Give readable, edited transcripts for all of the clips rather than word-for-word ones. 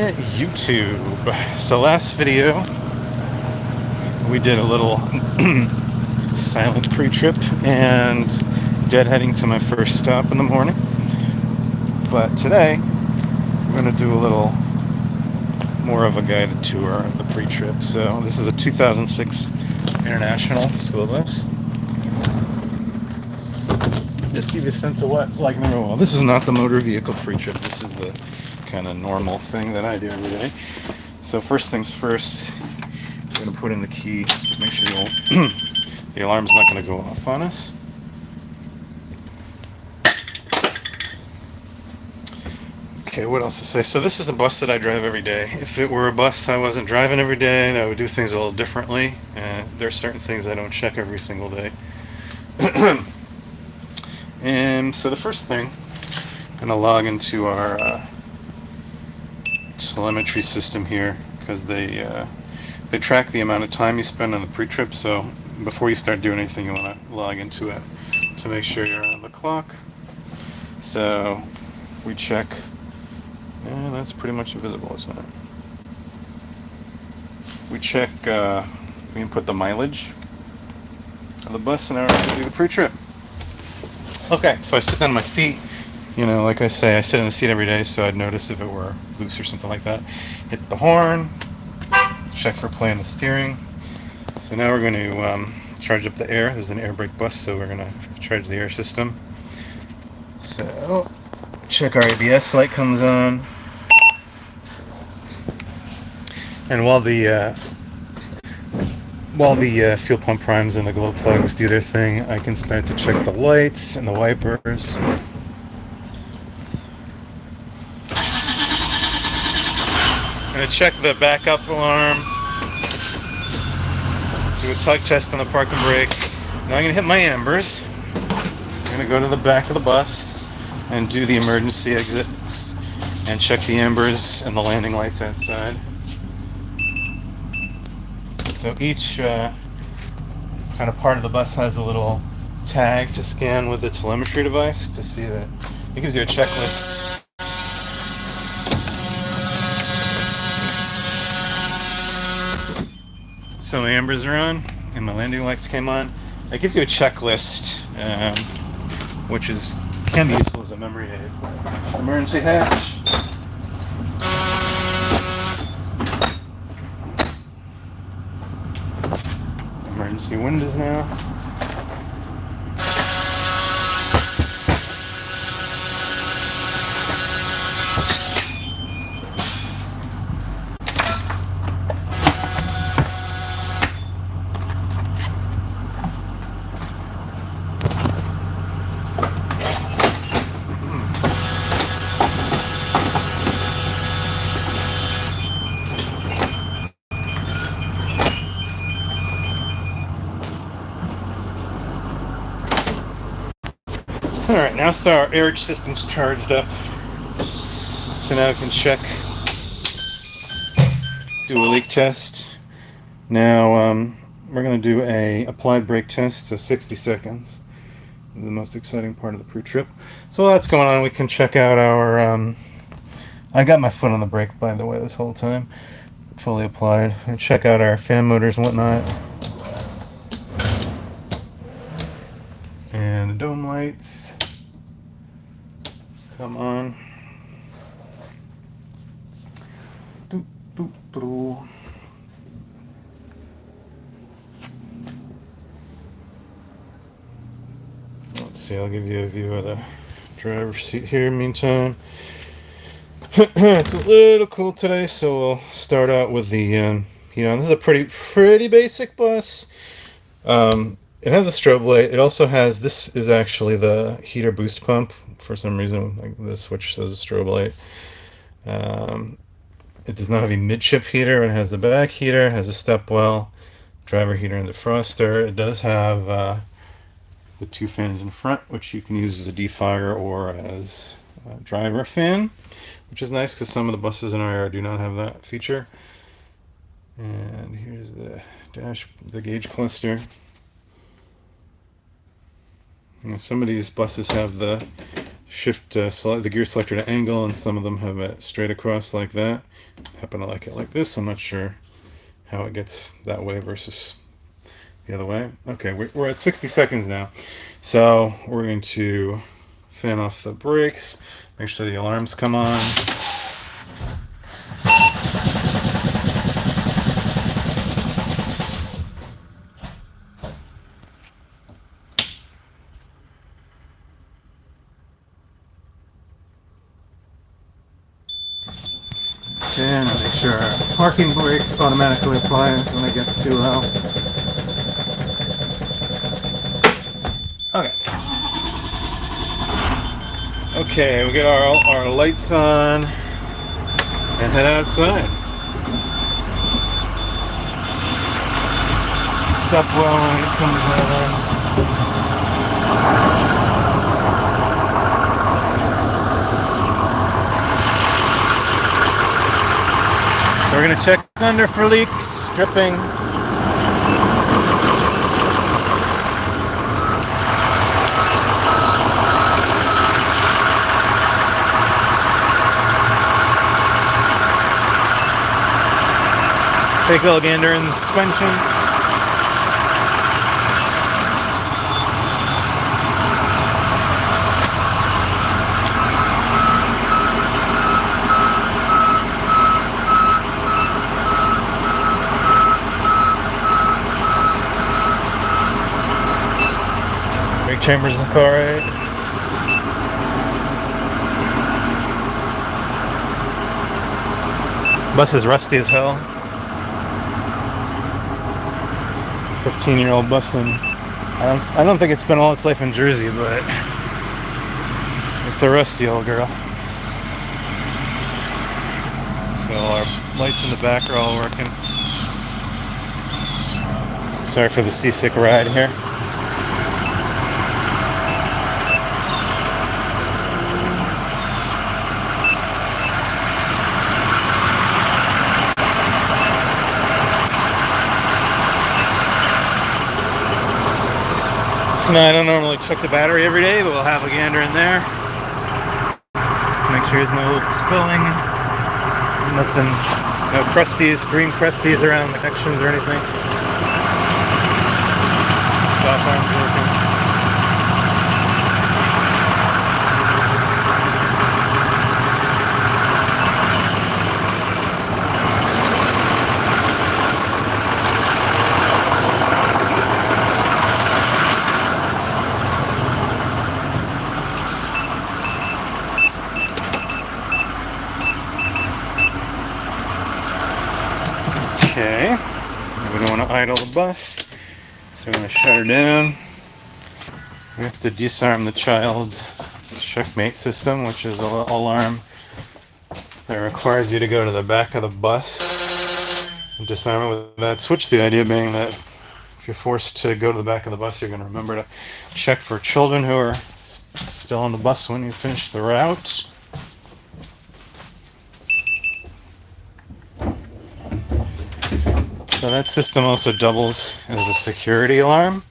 YouTube. So last video we did a little silent pre-trip and deadheading to my first stop in the morning. But today we're going to do a little more of a guided tour of the pre-trip. So this is a 2006 International school bus. Just give you a sense of what it's like. Well, this is not the motor vehicle pre-trip. This is the kind of normal thing that I do every day. So first things first, we're going to put in the key to make sure the alarm's not going to go off on us. Okay, what else to say? So this is a bus that I drive every day. If it were a bus I wasn't driving every day, I would do things a little differently. There are certain things I don't check every single day. And so the first thing, I'm going to log into our telemetry system here, because they track the amount of time you spend on the pre-trip. So before you start doing anything, you want to log into it to make sure you're on the clock. So we check, and that's pretty much invisible, isn't it? We check, we input the mileage of the bus in order to do the pre-trip. Okay, so I sit down in my seat. You know, like I say, I sit in the seat every day, so I'd notice if it were loose or something like that. Hit the horn, check for play on the steering. So now we're going to charge up the air. This is an air brake bus, so we're going to charge the air system. So, check our ABS light comes on. And while the fuel pump primes and the glow plugs do their thing, I can start to check the lights and the wipers. I'm going to check the backup alarm, do a tug test on the parking brake. Now I'm going to hit my ambers. I'm going to go to the back of the bus and do the emergency exits and check the ambers and the landing lights outside. So each kind of part of the bus has a little tag to scan with the telemetry device to see that it gives you a checklist. So my ambers are on and my landing lights came on. It gives you a checklist, which can be useful as a memory aid. Emergency hatch. Emergency windows now. Alright, now so our air system's charged up. So now we can check, do a leak test. Now we're going to do a applied brake test, so 60 seconds. The most exciting part of the pre-trip. So while that's going on, we can check out our... I got my foot on the brake, by the way, this whole time. Fully applied. And check out our fan motors and whatnot. And the dome lights. Come on. Doop, doop, doop. Let's see, I'll give you a view of the driver's seat here meantime. It's a little cool today, so we'll start out with the this is a pretty basic bus. It has a strobe light. It also has, this is actually the heater boost pump. For some reason, like this switch says a strobe light. It does not have a midship heater. It has the back heater, it has a stepwell, driver heater, and defroster. It does have the two fans in front, which you can use as a defogger or as a driver fan, which is nice because some of the buses in our area do not have that feature. And here's the the gauge cluster. You know, some of these buses have the shift select the gear selector to angle, and some of them have it straight across like that. I happen to like it like this. I'm not sure how it gets that way versus the other way. Okay, we're at 60 seconds now. So we're going to fan off the brakes, make sure the alarms come on. And make sure our parking brake automatically applies when it gets too low. Okay. Okay, we get our lights on and head outside. Step well when it comes out. We're going to check under for leaks, dripping. Take a little gander in the suspension. Brake chambers in the car, right? Bus is rusty as hell. 15-year-old bus, and I don't think it's spent all its life in Jersey, but it's a rusty old girl. So our lights in the back are all working. Sorry for the seasick ride here. No, I don't normally check the battery every day, but we'll have a gander in there. Make sure there's no spilling, nothing, no crusties, green crusties around the connections or anything. Stop arms working. Okay, we don't want to idle the bus, so we're going to shut her down. We have to disarm the child's checkmate system, which is an alarm that requires you to go to the back of the bus and disarm it with that switch. The idea being that if you're forced to go to the back of the bus, you're going to remember to check for children who are still on the bus when you finish the route. So that system also doubles as a security alarm.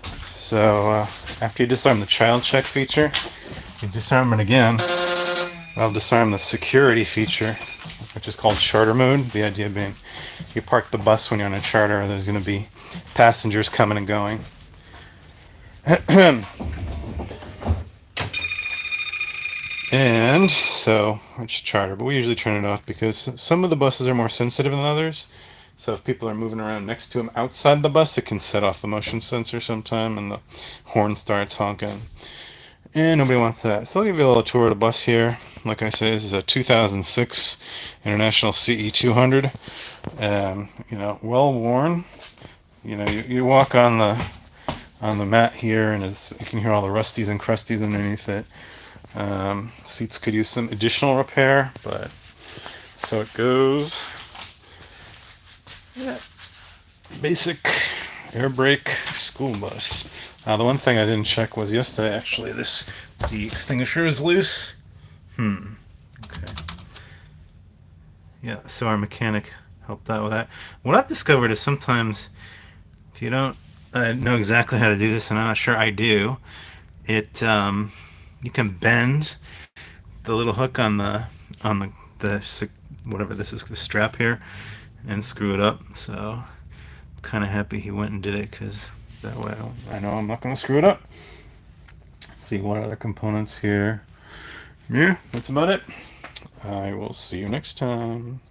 So after you disarm the child check feature, you disarm it again. I'll disarm the security feature, which is called charter mode. The idea being you park the bus when you're on a charter, there's going to be passengers coming and going. And so, it's charter, but we usually turn it off because some of the buses are more sensitive than others. So if people are moving around next to them outside the bus, it can set off the motion sensor sometime and the horn starts honking. And nobody wants that. So I'll give you a little tour of the bus here. Like I say, this is a 2006 International CE 200. You know, well worn. You know, you walk on the mat here, and you can hear all the rusties and crusties underneath it. Seats could use some additional repair, but so it goes. Yeah. Basic air brake school bus. The one thing I didn't check was yesterday, actually, the extinguisher is loose. Okay. Yeah, so our mechanic helped out with that. What I've discovered is sometimes, if you don't know exactly how to do this, and I'm not sure I do, you can bend the little hook on the whatever this is, the strap here, and screw it up. So I'm kind of happy he went and did it, because that way I know I'm not going to screw it up. Let's see what other components here. Yeah, that's about it. I will see you next time.